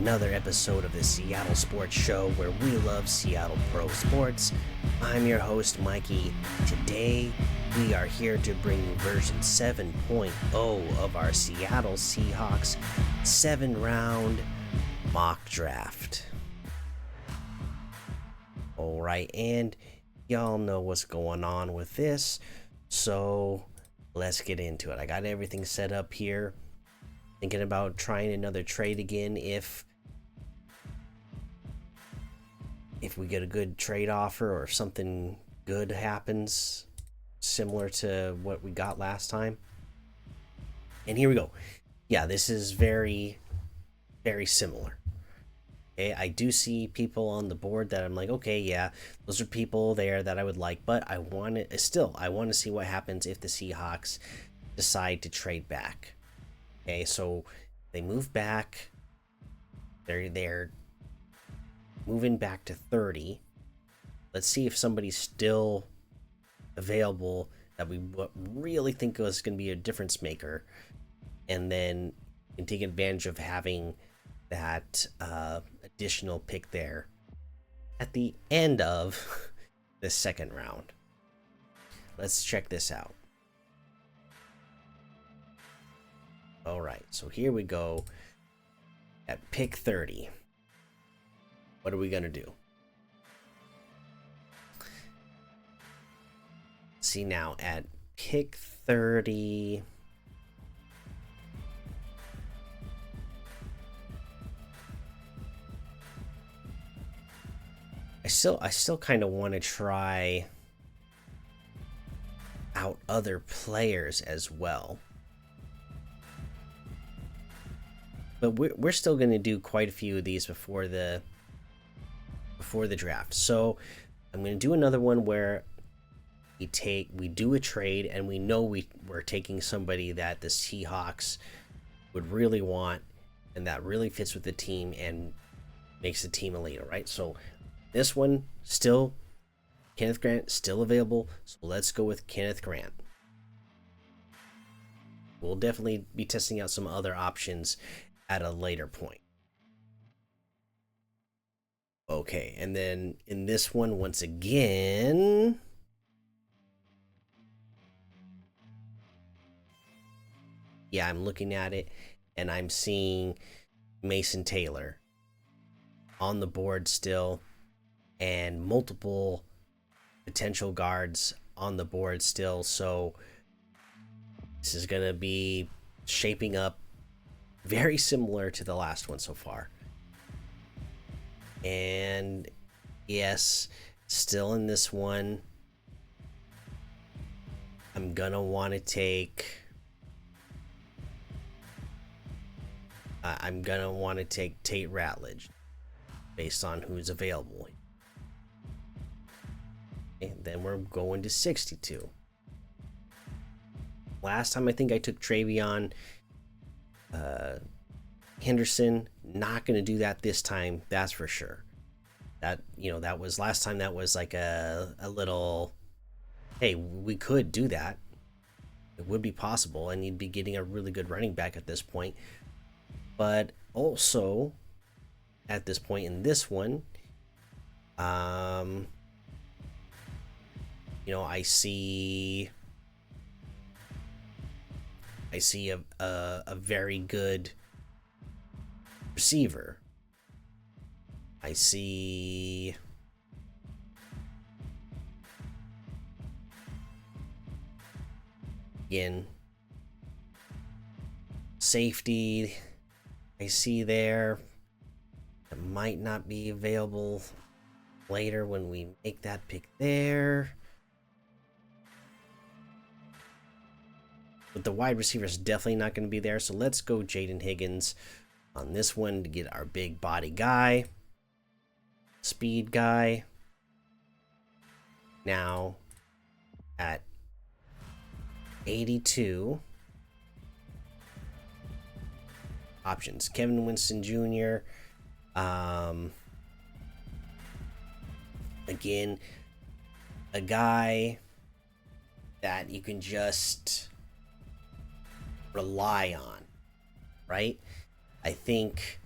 another episode of the Seattle Sports Show where we love Seattle pro sports. I'm your host, Mikey. Today, we are here to bring you version 7.0 of our Seattle Seahawks 7-round mock draft. Alright, and y'all know what's going on with this, so let's get into it. I got everything set up here. Thinking about trying another trade again if we get a good trade offer or something good happens similar to what we got last time. And here we go. Yeah, this is very, very similar. Okay, I do see people on the board that I'm like, okay, yeah, those are people there that I would like, but I want to see what happens if the Seahawks decide to trade back. Okay, so they move back. They're moving back to 30. Let's see if somebody's still available that we really think is going to be a difference maker, and then can take advantage of having that additional pick there at the end of the second round. Let's check this out. All right, so here we go at pick 30. What are we gonna do? See, now at pick 30, I still kind of want to try out other players as well. But we're still going to do quite a few of these before the draft. So I'm going to do another one where we do a trade and we know we're taking somebody that the Seahawks would really want and that really fits with the team and makes the team elite, right? So this one still, Kenneth Grant still available. So let's go with Kenneth Grant. We'll definitely be testing out some other options at a later point. Okay, and then in this one, once again, yeah, I'm looking at it and I'm seeing Mason Taylor on the board still, and multiple potential guards on the board still. So this is going to be shaping up very similar to the last one so far. And yes, still in this one, I'm gonna want to take Tate Ratledge based on who's available. And then we're going to 62. Last time I think I took Travion Henderson. Not going to do that this time, that's for sure. That was last time. That was like a little, hey, we could do that. It would be possible, and you'd be getting a really good running back at this point. But also, at this point in this one, I see a very good receiver. I see again safety. I see there that might not be available later when we make that pick there. But the wide receiver is definitely not going to be there, so let's go Jaden Higgins on this one to get our big body guy, speed guy. Now at 82, options: Kevin Winston Jr. Again, a guy that you can just rely on, right? I think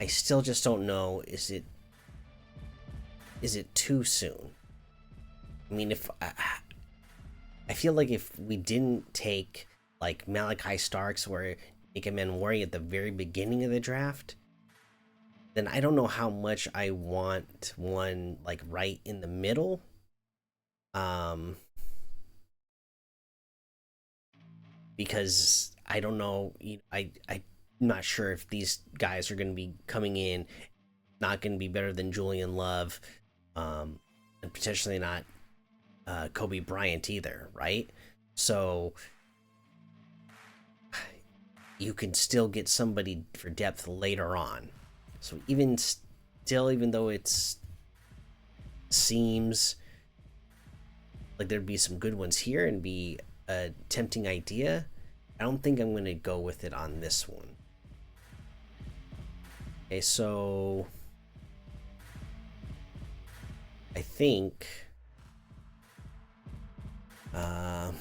I still just don't know. Is it too soon? I mean, if I feel like if we didn't take like Malachi Starks or Ika Manwari at the very beginning of the draft, then I don't know how much I want one like right in the middle. Because I don't know, I'm not sure if these guys are going to be coming in, not going to be better than Julian Love, and potentially not Kobe Bryant either, right? So you can still get somebody for depth later on. So even still, even though it seems like there'd be some good ones here and be a tempting idea, I don't think I'm going to go with it on this one. Okay, so I think and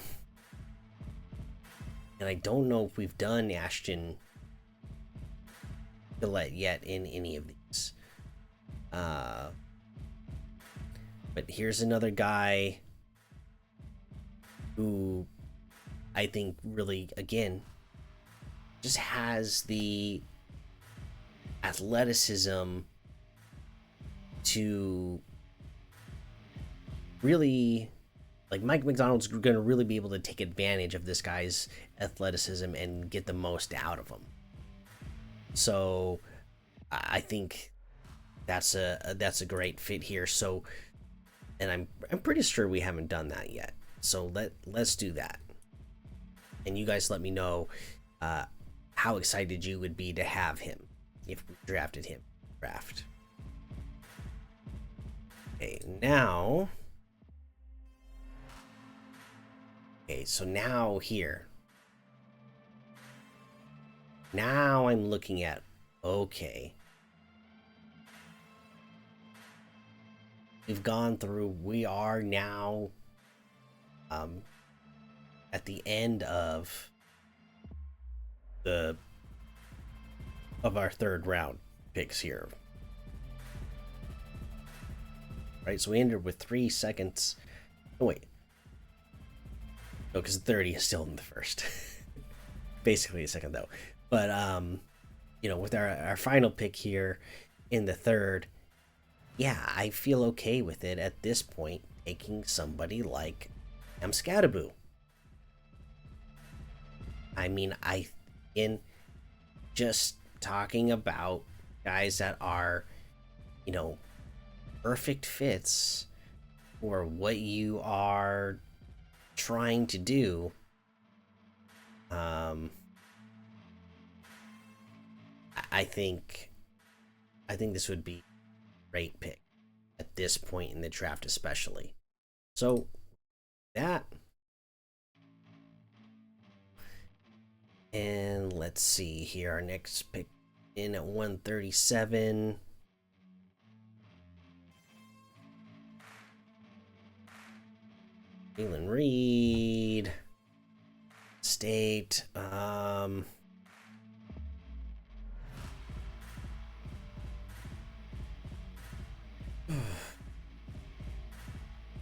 I don't know if we've done Ashton Gillette yet in any of these. But here's another guy who I think really, again, just has the athleticism to really, like, Mike McDonald's going to really be able to take advantage of this guy's athleticism and get the most out of him. So I think that's a great fit here. So, and I'm pretty sure we haven't done that yet. So let's do that. And you guys let me know how excited you would be to have him if we drafted him. Draft. Okay, now. Okay, so now here. Now I'm looking at, okay. We've gone through, we are now at the end of our third round picks here. Right, so we ended with 3 seconds. Oh, wait. No, because 30 is still in the first. Basically a second, though. But, you know, with our final pick here in the third, yeah, I feel okay with it at this point, taking somebody like Scattaboo. I mean, in just talking about guys that are, you know, perfect fits for what you are trying to do. I think this would be a great pick at this point in the draft, especially. So that, and let's see here, our next pick in at 137. Jalen Reed, State.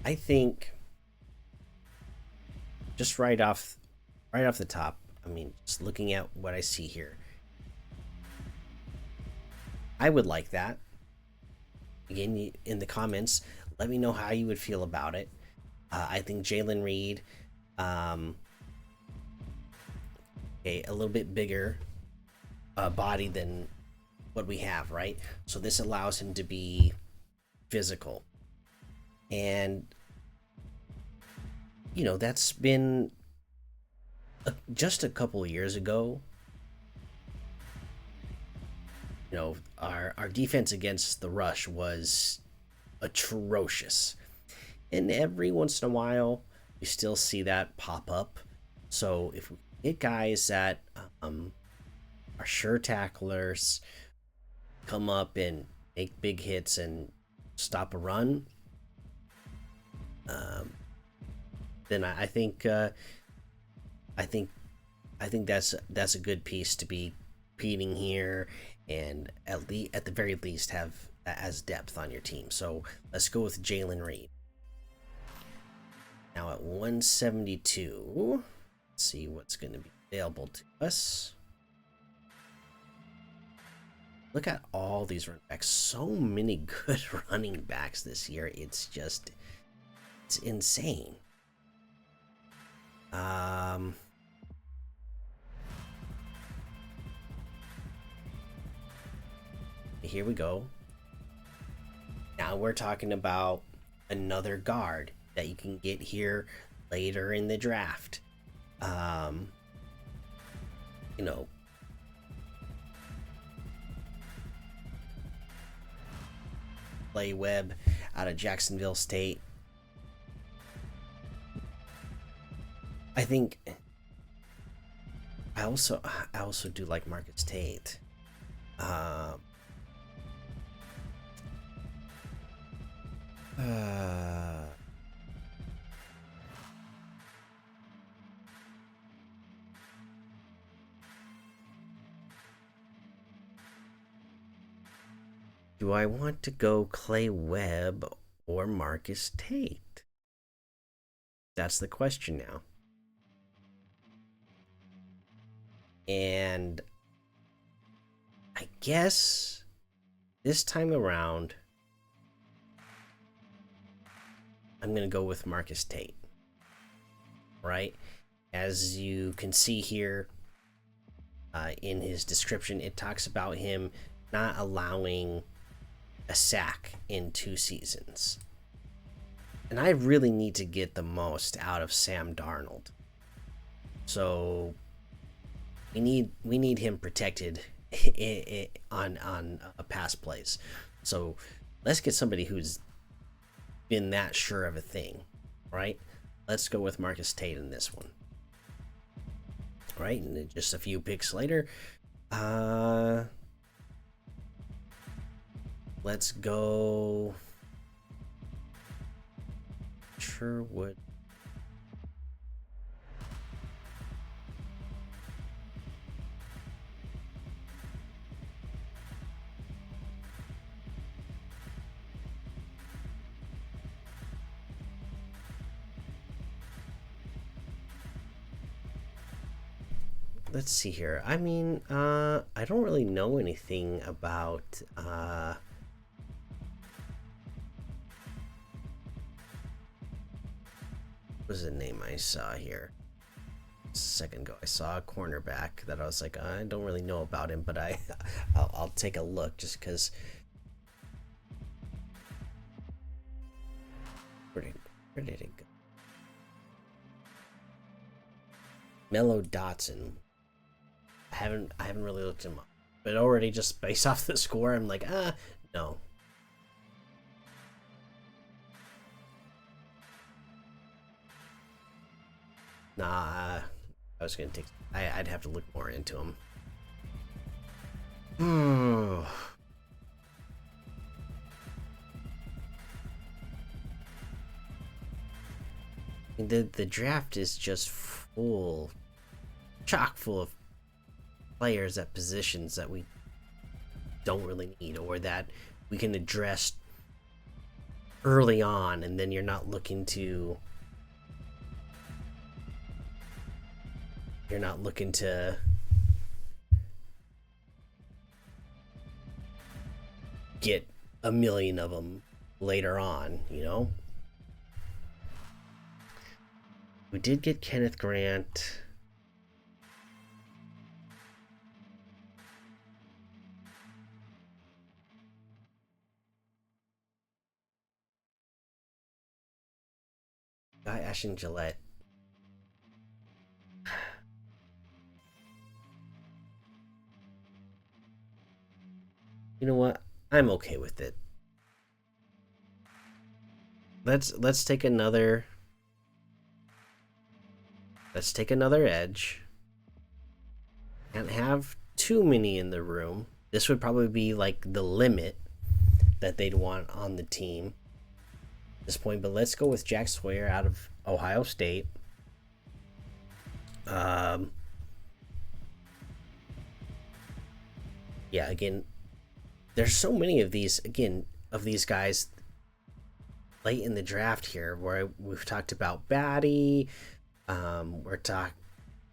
I think just right off the top, I mean, just looking at what I see here, I would like that. Again, in the comments, let me know how you would feel about it. I think Jalen Reed, a little bit bigger body than what we have, right? So this allows him to be physical. And, you know, that's been just a couple of years ago. You know, our defense against the rush was atrocious. And every once in a while, you still see that pop up. So if we get guys that are sure tacklers, come up and make big hits and stop a run, then I think that's a good piece to be competing here. and at the very least have as depth on your team. So let's go with Jalen Reed. Now at 172, let's see what's going to be available to us. Look at all these running backs. So many good running backs this year. It's insane. Here we go. Now we're talking about another guard that you can get here later in the draft. You know, Clay Webb out of Jacksonville State. I think I also do like Marcus Tate. Do I want to go Clay Webb or Marcus Tate? That's the question now. And I guess this time around, I'm going to go with Marcus Tate. Right? As you can see here in his description, it talks about him not allowing a sack in 2 seasons. And I really need to get the most out of Sam Darnold. So we need him protected on pass plays. So let's get somebody who's been that sure of a thing, right? Let's go with Marcus Tate in this one. All right, and then just a few picks later, let's go Sherwood. Let's see here. I mean, I don't really know anything about what was the name I saw here a second ago? I saw a cornerback that I was like, I don't really know about him, but I'll take a look just because. Where did it go? Mello Dotson. I haven't really looked him up, but already just based off the score, I'm like, no. Nah, I was gonna take. I'd have to look more into him. The draft is just chock full of players at positions that we don't really need, or that we can address early on, and then you're not looking to get a million of them later on, you know. We did get Kenneth Grant. Guy Ashton Gillette. You know what? I'm okay with it. Let's take another edge. Can't have too many in the room. This would probably be like the limit that they'd want on the team at this point, but let's go with Jack Sawyer out of Ohio State. yeah, again, there's so many of these, again, of these guys late in the draft here, where we've talked about Batty, we're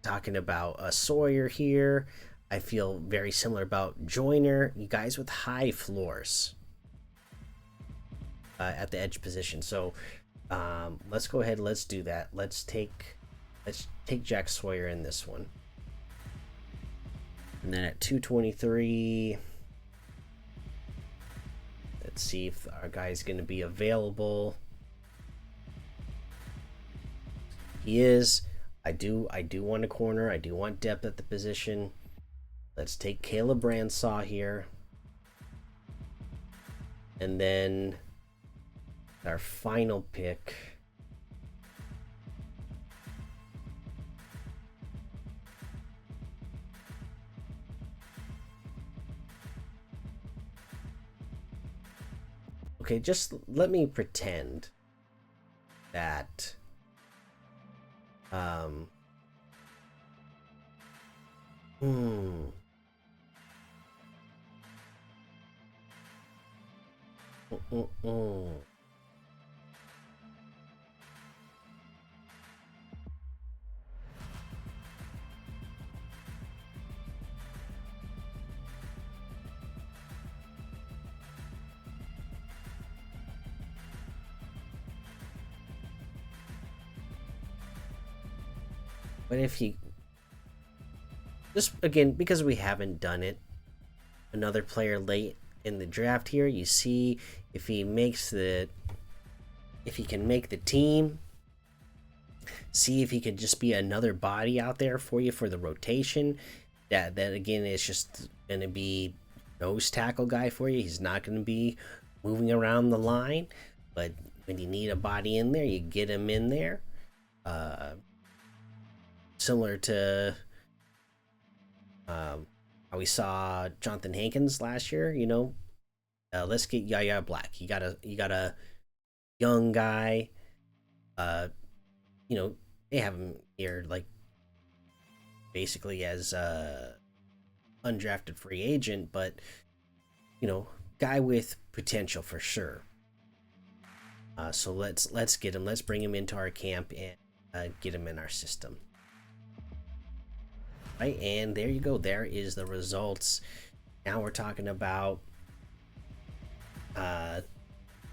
talking about Sawyer here. I feel very similar about Joyner. You guys with high floors at the edge position. So let's go ahead. Let's do that. Let's take Jack Sawyer in this one. And then at 223, let's see if our guy's going to be available. He is. I do want a corner. I do want depth at the position. Let's take Caleb Bransaw here. And then our final pick. Okay, just let me pretend that But if he just, again, because we haven't done it, another player late in the draft here, you see if he can make the team, see if he could just be another body out there for you for the rotation. That again is just gonna be nose tackle guy for you. He's not gonna be moving around the line, but when you need a body in there, you get him in there. Similar to how we saw Jonathan Hankins last year, you know. Let's get Yaya Black. You got a young guy. You know, they have him here like basically as a undrafted free agent, but you know, guy with potential for sure. So let's get him. Let's bring him into our camp and get him in our system. Right, and there you go. There is the results. Now we're talking about, you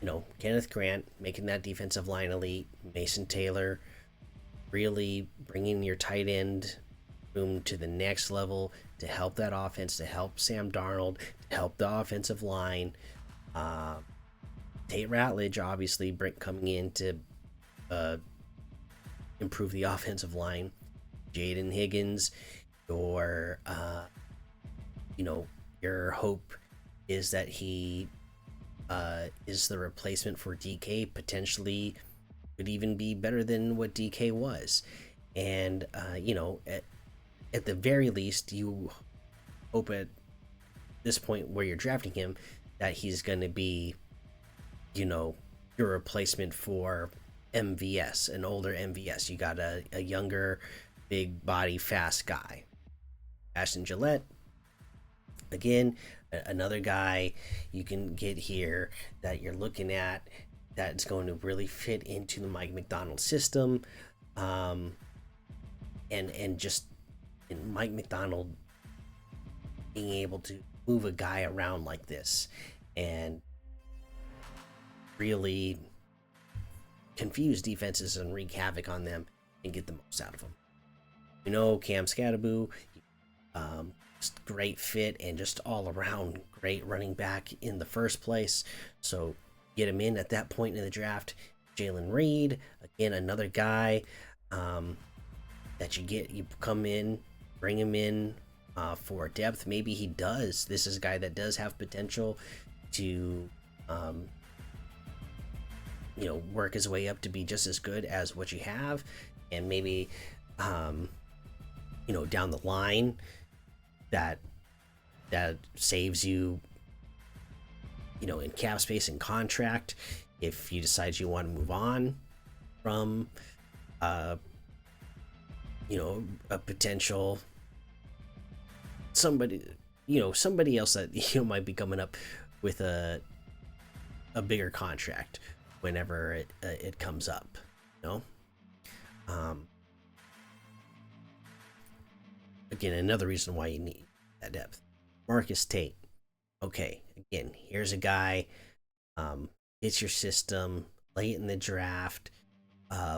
know, Kenneth Grant making that defensive line elite. Mason Taylor really bringing your tight end room to the next level to help that offense, to help Sam Darnold, to help the offensive line. Tate Ratledge obviously coming in to improve the offensive line. Jaden Higgins, your you know, your hope is that he is the replacement for DK, potentially could even be better than what DK was. And you know, at the very least, you hope at this point where you're drafting him that he's going to be, you know, your replacement for MVS, an older MVS. You got a younger, big body, fast guy. Ashton Gillette, again, another guy you can get here that you're looking at that's going to really fit into the Mike McDonald system, and just in Mike McDonald being able to move a guy around like this and really confuse defenses and wreak havoc on them and get the most out of them. You know, Cam Scattaboo, just great fit and just all around great running back in the first place. So get him in at that point in the draft. Jalen Reed, again, another guy that you come in, bring him in for depth. Maybe he does. This is a guy that does have potential to, you know, work his way up to be just as good as what you have, and maybe, you know, down the line, that saves you, you know, in cap space and contract if you decide you want to move on from, you know, a potential somebody, somebody else that might be coming up with a bigger contract whenever it comes up. Um, again, another reason why you need that depth. Marcus Tate. Okay, again, here's a guy. It's your system late in the draft.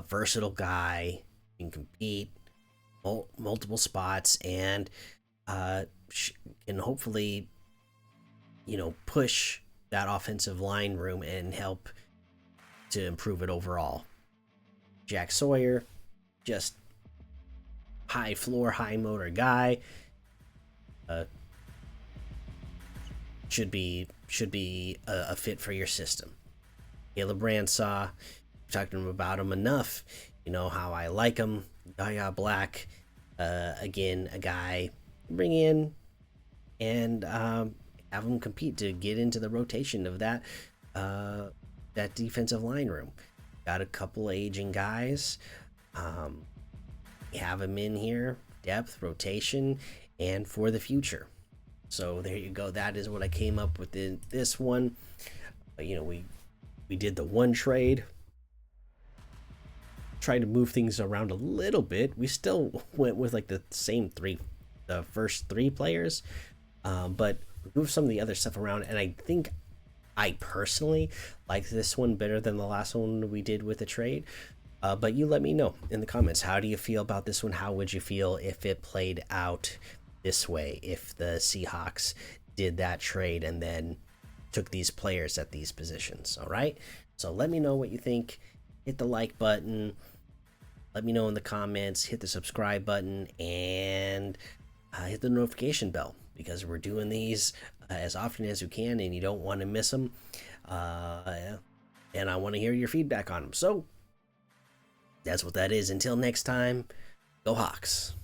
Versatile guy, can compete multiple spots, and can hopefully push that offensive line room and help to improve it overall. Jack Sawyer, just high floor, high motor guy. Should be a fit for your system. Caleb Bransaw, talked to him about him enough. You know how I like him. Yaya Black, again, a guy bring in and have him compete to get into the rotation of that defensive line room. Got a couple aging guys. Have him in here, depth, rotation, and for the future. So there you go. That is what I came up with in this one. We did the one trade. Tried to move things around a little bit. We still went with like the same the first three players, but moved some of the other stuff around. And I think I personally like this one better than the last one we did with the trade. But you let me know in the comments. How do you feel about this one? How would you feel if it played out this way? If the Seahawks did that trade and then took these players at these positions? All right. So let me know what you think. Hit the like button. Let me know in the comments. Hit the subscribe button and hit the notification bell, because we're doing these as often as we can, and you don't want to miss them. And I want to hear your feedback on them. So that's what that is. Until next time, go Hawks.